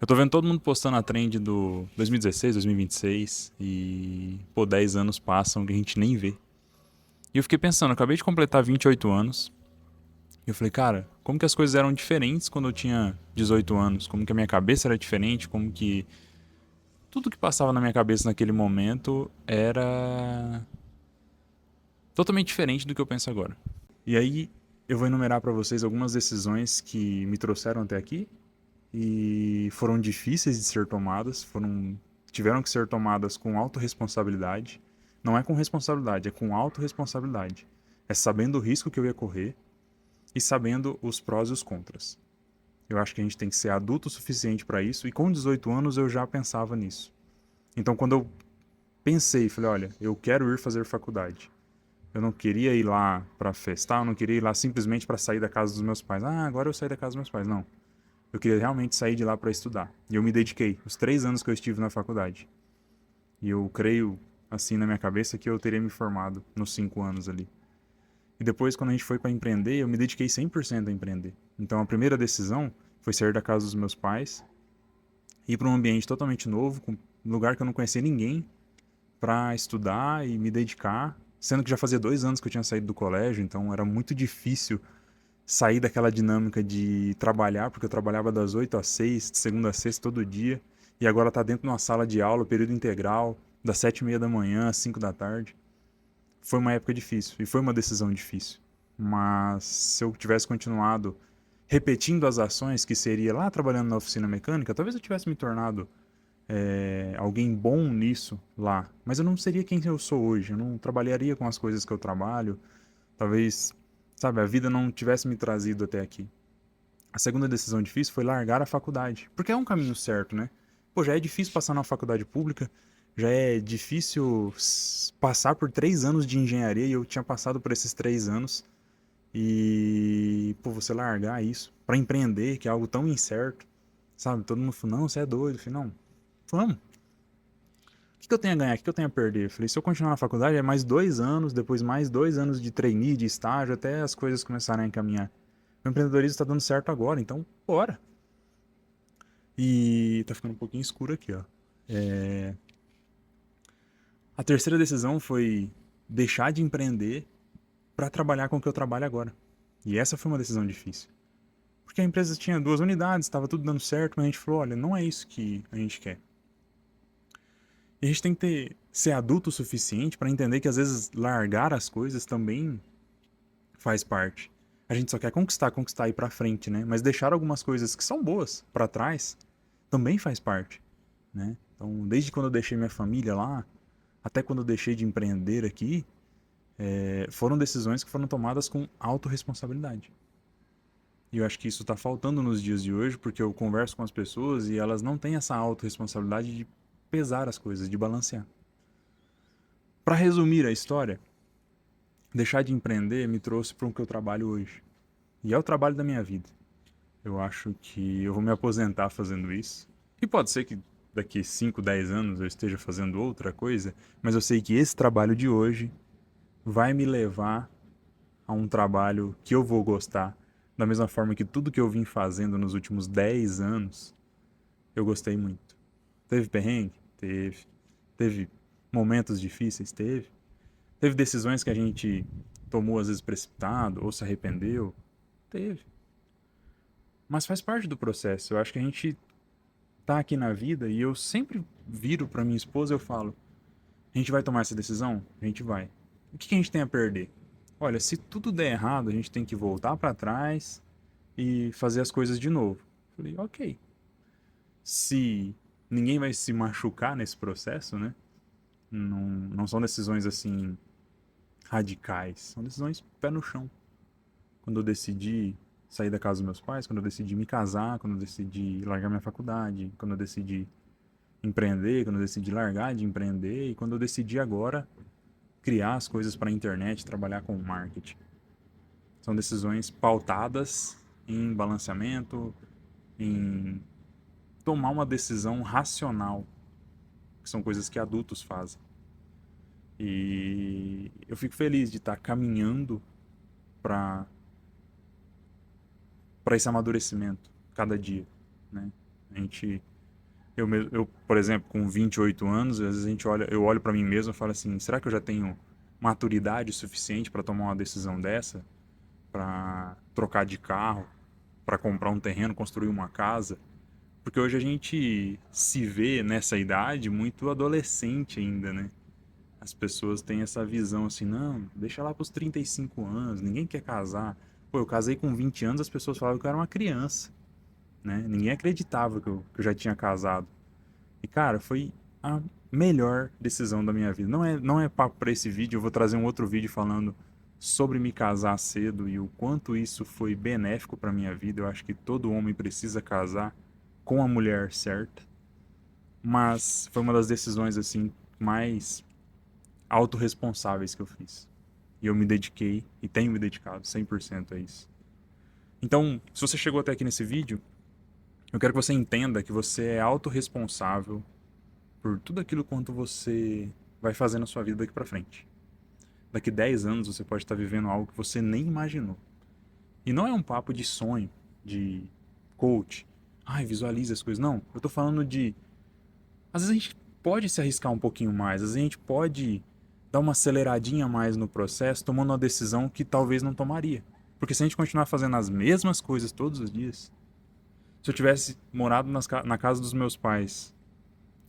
Eu tô vendo todo mundo postando a trend do 2016, 2026 e, pô, 10 anos passam que a gente nem vê. E eu fiquei pensando, eu acabei de completar 28 anos e eu falei, cara, como que as coisas eram diferentes quando eu tinha 18 anos? Como que a minha cabeça era diferente? Como que tudo que passava na minha cabeça naquele momento era totalmente diferente do que eu penso agora. E aí eu vou enumerar pra vocês algumas decisões que me trouxeram até aqui e foram difíceis de ser tomadas, tiveram que ser tomadas com autorresponsabilidade. Não é com responsabilidade, é com autorresponsabilidade. É sabendo o risco que eu ia correr e sabendo os prós e os contras. Eu acho que a gente tem que ser adulto o suficiente para isso e com 18 anos eu já pensava nisso. Então quando eu pensei, falei, olha, eu quero ir fazer faculdade. Eu não queria ir lá para festar, eu não queria ir lá simplesmente para sair da casa dos meus pais. Ah, agora eu saí da casa dos meus pais. Não. Eu queria realmente sair de lá para estudar. E eu me dediquei, os 3 anos que eu estive na faculdade. E eu creio, assim, na minha cabeça, que eu teria me formado nos 5 anos ali. E depois, quando a gente foi para empreender, eu me dediquei 100% a empreender. Então, a primeira decisão foi sair da casa dos meus pais, ir para um ambiente totalmente novo, com um lugar que eu não conhecia ninguém, para estudar e me dedicar. Sendo que já fazia 2 anos que eu tinha saído do colégio, então era muito difícil sair daquela dinâmica de trabalhar, porque eu trabalhava das 8 às 6, de segunda a sexta, todo dia, e agora tá dentro de uma sala de aula, período integral, das 7:30 da manhã às 5 da tarde. Foi uma época difícil, e foi uma decisão difícil. Mas se eu tivesse continuado repetindo as ações que seria lá trabalhando na oficina mecânica, talvez eu tivesse me tornado alguém bom nisso lá. Mas eu não seria quem eu sou hoje, eu não trabalharia com as coisas que eu trabalho, talvez, sabe, a vida não tivesse me trazido até aqui. A segunda decisão difícil foi largar a faculdade, porque é um caminho certo, né? Pô, já é difícil passar numa faculdade pública, já é difícil passar por 3 anos de engenharia e eu tinha passado por esses 3 anos. E, pô, você largar isso pra empreender, que é algo tão incerto, sabe? Todo mundo falou, não, você é doido. Eu falei, não, vamos. O que eu tenho a ganhar? O que eu tenho a perder? Eu falei, se eu continuar na faculdade, é mais 2 anos, depois mais 2 anos de trainee, de estágio, até as coisas começarem a encaminhar. O empreendedorismo está dando certo agora, então bora. E tá ficando um pouquinho escuro aqui, ó. A terceira decisão foi deixar de empreender para trabalhar com o que eu trabalho agora. E essa foi uma decisão difícil. Porque a empresa tinha 2 unidades, estava tudo dando certo, mas a gente falou, olha, não é isso que a gente quer. E a gente tem que ser adulto o suficiente para entender que às vezes largar as coisas também faz parte. A gente só quer conquistar, conquistar e ir pra frente, né? Mas deixar algumas coisas que são boas para trás também faz parte, né? Então, desde quando eu deixei minha família lá, até quando eu deixei de empreender aqui, foram decisões que foram tomadas com autorresponsabilidade. E eu acho que isso está faltando nos dias de hoje, porque eu converso com as pessoas e elas não têm essa autorresponsabilidade de pesar as coisas, de balancear. Para resumir a história, deixar de empreender me trouxe para o que eu trabalho hoje. E é o trabalho da minha vida. Eu acho que eu vou me aposentar fazendo isso. E pode ser que daqui 5, 10 anos eu esteja fazendo outra coisa, mas eu sei que esse trabalho de hoje vai me levar a um trabalho que eu vou gostar, da mesma forma que tudo que eu vim fazendo nos últimos 10 anos, eu gostei muito. Teve perrengue? Teve. Teve momentos difíceis? Teve. Teve decisões que a gente tomou às vezes precipitado ou se arrependeu? Teve. Mas faz parte do processo. Eu acho que a gente tá aqui na vida e eu sempre viro pra minha esposa e eu falo: a gente vai tomar essa decisão? A gente vai. O que a gente tem a perder? Olha, se tudo der errado, a gente tem que voltar pra trás e fazer as coisas de novo. Falei, ok. Se ninguém vai se machucar nesse processo, né? Não são decisões assim radicais, são decisões pé no chão. Quando eu decidi sair da casa dos meus pais, quando eu decidi me casar, quando eu decidi largar minha faculdade, quando eu decidi empreender, quando eu decidi largar de empreender e quando eu decidi agora criar as coisas para a internet, trabalhar com marketing. São decisões pautadas em balanceamento, em tomar uma decisão racional, que são coisas que adultos fazem. E eu fico feliz de estar caminhando para esse amadurecimento cada dia, né? A gente, por exemplo, com 28 anos, às vezes eu olho para mim mesmo e falo assim, será que eu já tenho maturidade suficiente para tomar uma decisão dessa? Para trocar de carro, para comprar um terreno, construir uma casa? Porque hoje a gente se vê nessa idade muito adolescente ainda, né? As pessoas têm essa visão assim, não, deixa lá pros 35 anos, ninguém quer casar. Pô, eu casei com 20 anos, as pessoas falavam que eu era uma criança, né? Ninguém acreditava que eu já tinha casado. E, cara, foi a melhor decisão da minha vida. Não é papo pra esse vídeo, eu vou trazer um outro vídeo falando sobre me casar cedo e o quanto isso foi benéfico pra minha vida. Eu acho que todo homem precisa casar com a mulher certa. Mas foi uma das decisões, assim, mais autorresponsáveis que eu fiz. E eu me dediquei e tenho me dedicado 100% a isso. Então, se você chegou até aqui nesse vídeo, eu quero que você entenda que você é autorresponsável por tudo aquilo quanto você vai fazer na sua vida daqui pra frente. Daqui 10 anos você pode estar vivendo algo que você nem imaginou. E não é um papo de sonho, de coach. Ai, visualize as coisas. Não, eu tô falando de... Às vezes a gente pode se arriscar um pouquinho mais, às vezes a gente pode dar uma aceleradinha a mais no processo, tomando uma decisão que talvez não tomaria. Porque se a gente continuar fazendo as mesmas coisas todos os dias, se eu tivesse morado na casa dos meus pais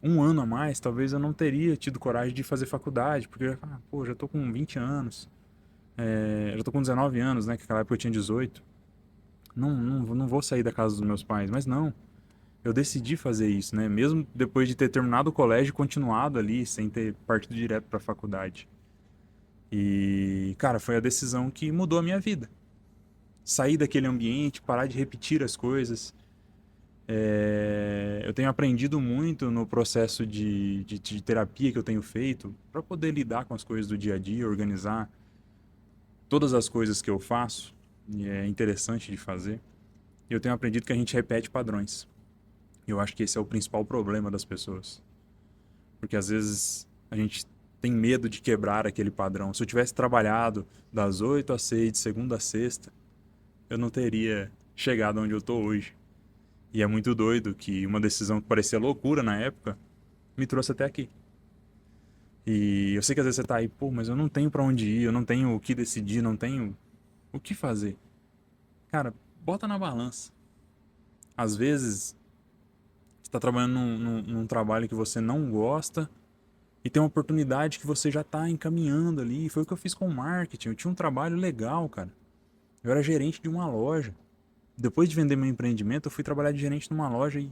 um ano a mais, talvez eu não teria tido coragem de fazer faculdade, porque eu ia falar, pô, já tô com 20 anos, já tô com 19 anos, né, que naquela época eu tinha 18, não vou sair da casa dos meus pais, mas não, eu decidi fazer isso, né, mesmo depois de ter terminado o colégio, continuado ali, sem ter partido direto pra faculdade. E, cara, foi a decisão que mudou a minha vida. Sair daquele ambiente, parar de repetir as coisas. Eu tenho aprendido muito no processo de terapia que eu tenho feito para poder lidar com as coisas do dia a dia, organizar todas as coisas que eu faço, e é interessante de fazer. E eu tenho aprendido que a gente repete padrões. E eu acho que esse é o principal problema das pessoas. Porque às vezes a gente tem medo de quebrar aquele padrão. Se eu tivesse trabalhado das 8 às 6, de segunda a sexta, eu não teria chegado onde eu estou hoje. E é muito doido que uma decisão que parecia loucura na época me trouxe até aqui. E eu sei que às vezes você tá aí, pô, mas eu não tenho pra onde ir, eu não tenho o que decidir, não tenho o que fazer. Cara, bota na balança. Às vezes, você tá trabalhando num trabalho que você não gosta e tem uma oportunidade que você já tá encaminhando ali. Foi o que eu fiz com o marketing. Eu tinha um trabalho legal, cara. Eu era gerente de uma loja. Depois de vender meu empreendimento, eu fui trabalhar de gerente numa loja e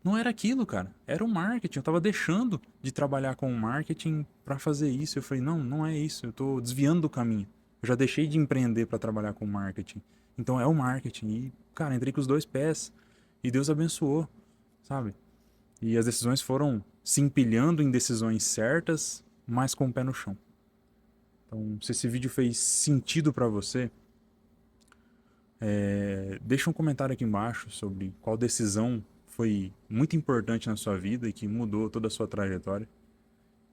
não era aquilo, cara. Era o marketing. Eu tava deixando de trabalhar com o marketing pra fazer isso. Eu falei, não é isso. Eu tô desviando do caminho. Eu já deixei de empreender pra trabalhar com marketing. Então é o marketing. E, cara, entrei com os dois pés. E Deus abençoou, sabe? E as decisões foram se empilhando em decisões certas, mas com o pé no chão. Então, se esse vídeo fez sentido pra você, deixa um comentário aqui embaixo sobre qual decisão foi muito importante na sua vida e que mudou toda a sua trajetória,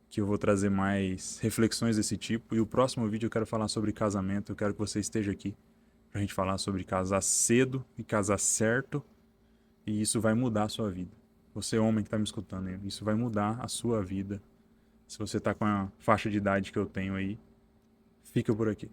que eu vou trazer mais reflexões desse tipo. E o próximo vídeo eu quero falar sobre casamento, eu quero que você esteja aqui pra gente falar sobre casar cedo e casar certo, e isso vai mudar a sua vida. Você homem que tá me escutando, isso vai mudar a sua vida. Se você tá com a faixa de idade que eu tenho aí, fica por aqui.